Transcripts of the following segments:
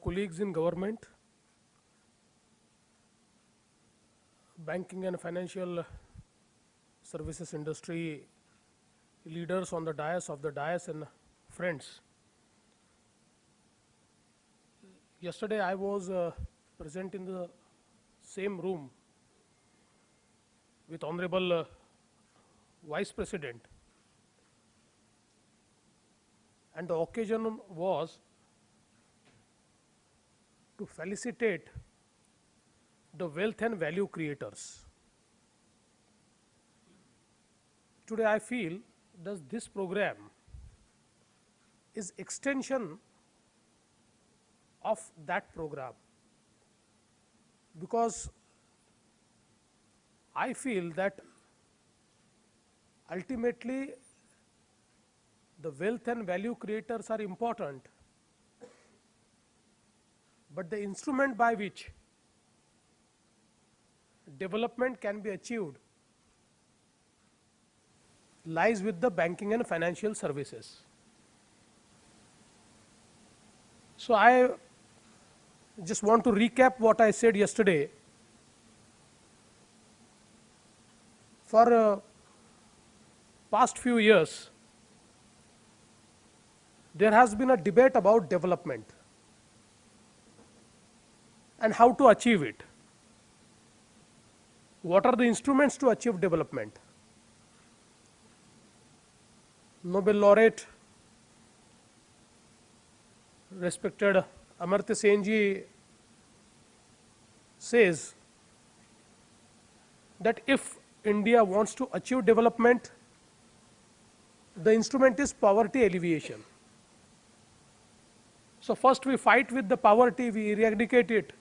colleagues in government, banking and financial services industry leaders on the dais and friends. Yesterday I was present in the same room with Honorable Vice President, and the occasion was to felicitate the wealth and value creators. Today I feel that this program is extension of that program, because I feel that ultimately the wealth and value creators are important, but the instrument by which development can be achieved lies with the banking and financial services. So I just want to recap what I said yesterday. For past few years, there has been a debate about development and how to achieve it. What are the instruments to achieve development? Nobel laureate, respected Amartya Sen ji says that if India wants to achieve development, the instrument is poverty alleviation. So first we fight with the poverty, we eradicate it.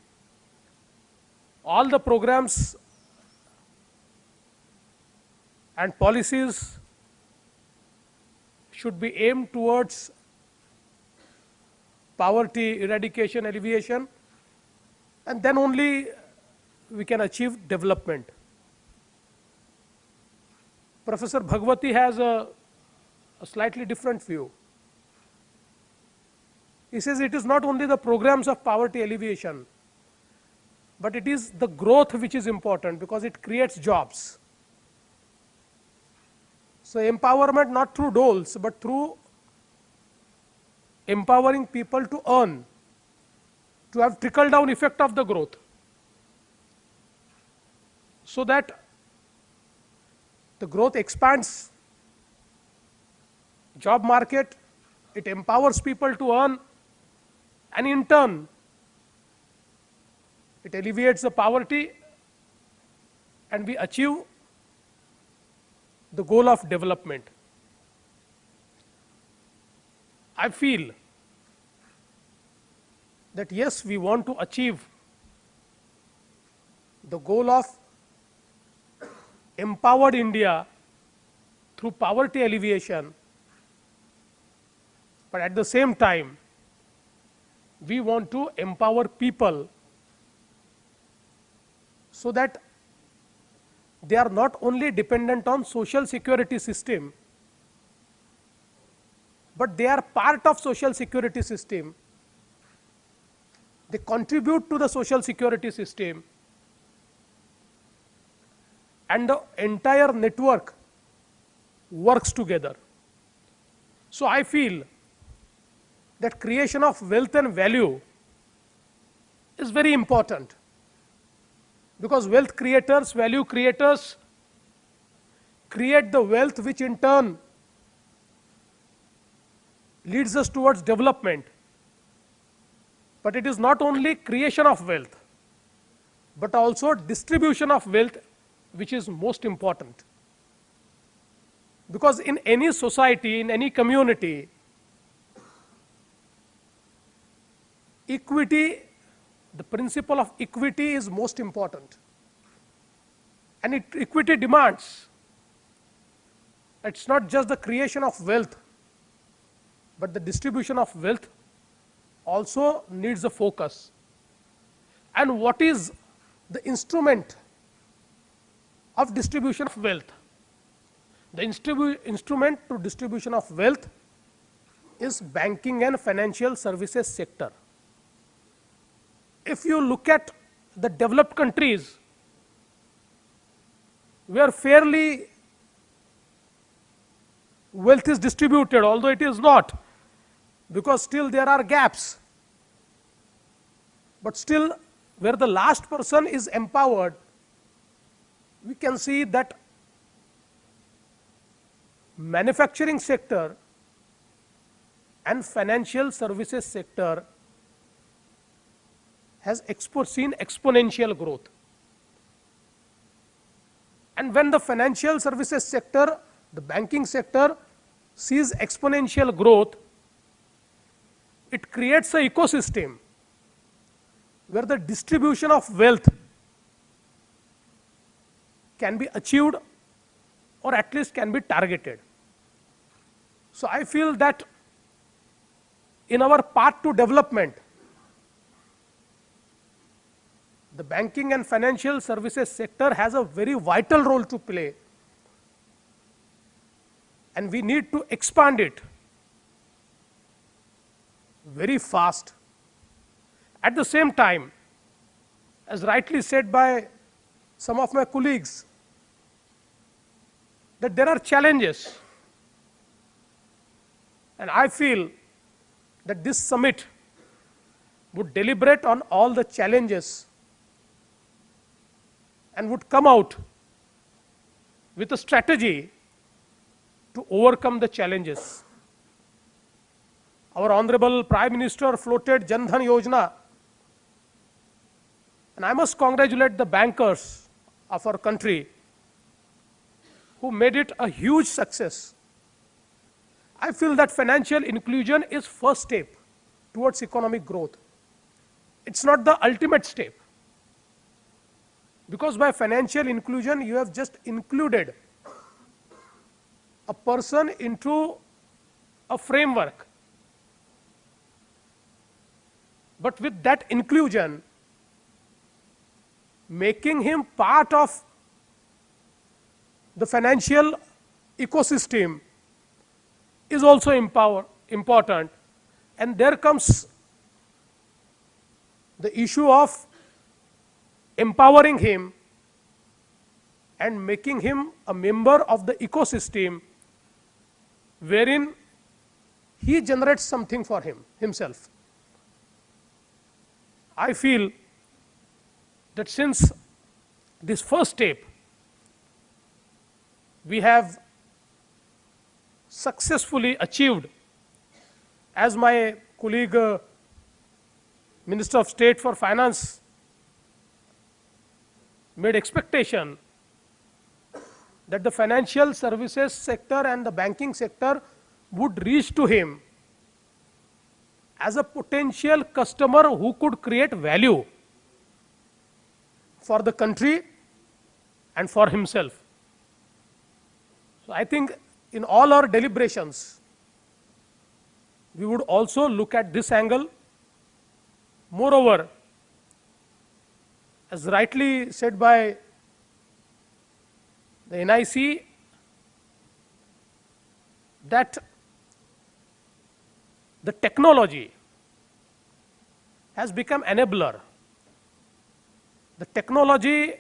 All the programs and policies should be aimed towards poverty eradication, alleviation, and then only we can achieve development. Professor Bhagwati has a slightly different view. He says it is not only the programs of poverty alleviation, but it is the growth which is important, because it creates jobs. So empowerment not through doles, but through empowering people to earn, to have trickle down effect of the growth, so that the growth expands job market, it empowers people to earn, and in turn it alleviates the poverty, and we achieve the goal of development. I feel that yes, we want to achieve the goal of empowered India through poverty alleviation, but at the same time we want to empower people so that they are not only dependent on social security system, but they are part of social security system. They contribute to the social security system, and the entire network works together. So I feel that creation of wealth and value is very important, because wealth creators, value creators create the wealth which in turn leads us towards development. But it is not only creation of wealth, but also distribution of wealth which is most important. Because in any society, in any community, equity, the principle of equity is most important, and equity demands it's not just the creation of wealth, but the distribution of wealth also needs a focus. And what is the instrument of distribution of wealth? The instrument to distribution of wealth is banking and financial services sector. if you look at the developed countries, where fairly wealth is distributed, although it is not, because still there are gaps. But still, where the last person is empowered, we can see that manufacturing sector and financial services sector has seen exponential growth. And when the financial services sector, the banking sector sees exponential growth, it creates an ecosystem where the distribution of wealth can be achieved or at least can be targeted. So I feel that in our path to development, the banking and financial services sector has a very vital role to play, and we need to expand it very fast. At the same time, as rightly said by some of my colleagues, that there are challenges, and I feel that this summit would deliberate on all the challenges and would come out with a strategy to overcome the challenges. Our Honorable Prime Minister floated Jan Dhan Yojana, and I must congratulate the bankers of our country who made it a huge success. I feel that financial inclusion is first step towards economic growth. It's not the ultimate step, because by financial inclusion you have just included a person into a framework. But with that inclusion, making him part of the financial ecosystem is also important, and there comes the issue of empowering him and making him a member of the ecosystem wherein he generates something for himself. I feel that since this first step we have successfully achieved, as my colleague Minister of State for Finance made expectation, that the financial services sector and the banking sector would reach to him as a potential customer who could create value for the country and for himself. So I think in all our deliberations, we would also look at this angle. Moreover, as rightly said by the NIC, that the technology has become enabler. The technology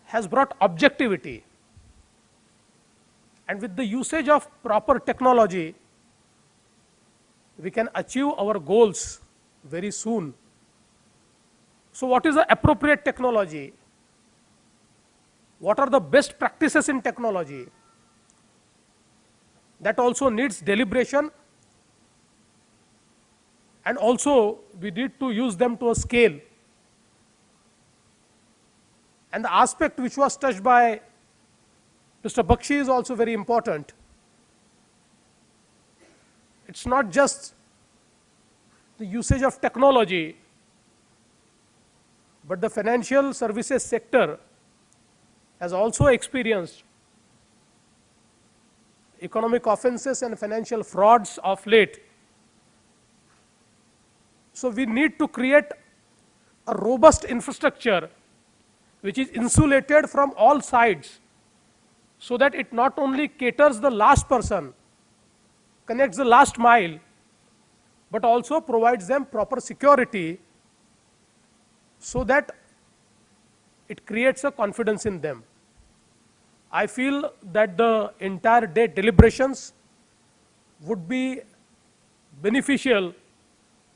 has brought objectivity, and with the usage of proper technology, we can achieve our goals very soon. So what is the appropriate technology? What are the best practices in technology? That also needs deliberation, and also we need to use them to a scale. And the aspect which was touched by Mr. Bakshi is also very important. It's not just the usage of technology, but the financial services sector has also experienced economic offenses and financial frauds of late. So we need to create a robust infrastructure which is insulated from all sides, so that it not only caters the last person, connects the last mile, but also provides them proper security so that it creates a confidence in them. I feel that the entire day deliberations would be beneficial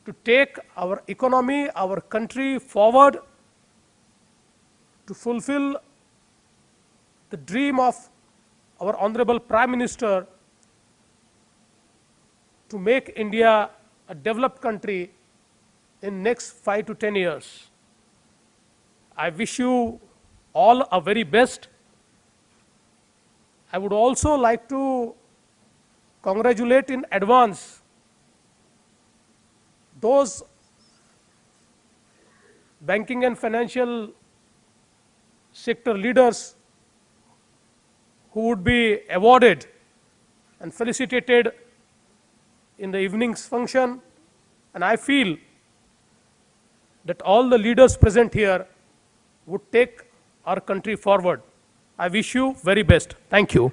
to take our economy, our country forward, to fulfill the dream of our Honorable Prime Minister to make India a developed country in next 5 to 10 years. I wish you all a very best. I would also like to congratulate in advance those banking and financial sector leaders who would be awarded and felicitated in the evening's function, and I feel that all the leaders present here would take our country forward. I wish you very best. Thank you.